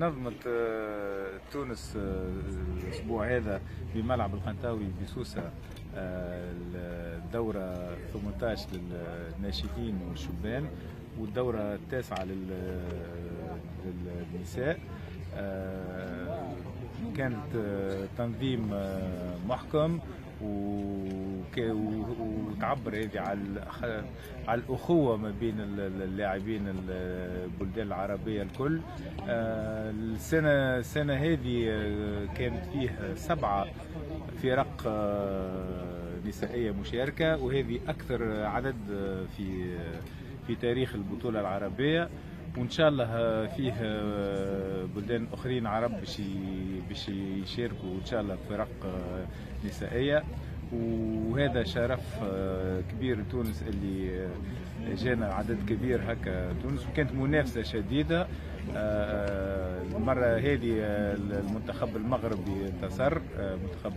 نظمت تونس الأسبوع هذا بملعب القنطاوي بسوسة الدورة 18 للناشئين والشبان والدورة التاسعة للنساء. كانت تنظيم محكم وتعبر هذه على الأخوة ما بين اللاعبين البلدان العربية الكل. السنة هذه كانت فيه 7 فرق نسائية مشاركة، وهذه أكثر عدد في تاريخ البطولة العربية، وإن شاء الله فيه بلدان أخرين عرب باش يشاركوا إن شاء الله فرق نسائية. وهذا شرف كبير لتونس اللي جانا عدد كبير هكا تونس، وكانت منافسة شديدة. المرة هذه المنتخب المغربي انتصر، منتخب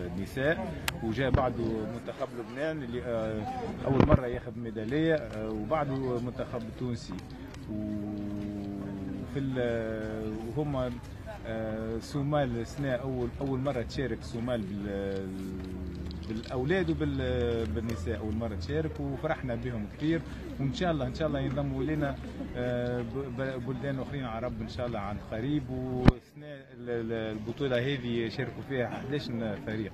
النساء، وجاء بعده منتخب لبنان اللي أول مرة ياخذ ميدالية، وبعده منتخب التونسي. وهم سومال السنة أول مرة تشارك سومال بالاولاد وبالنساء اول مره تشارك، وفرحنا بهم كثير. وان شاء الله ينضموا لنا بلدان اخرين عرب ان شاء الله عن قريب. والسنه البطوله هذه شاركوا فيها 11 فريق.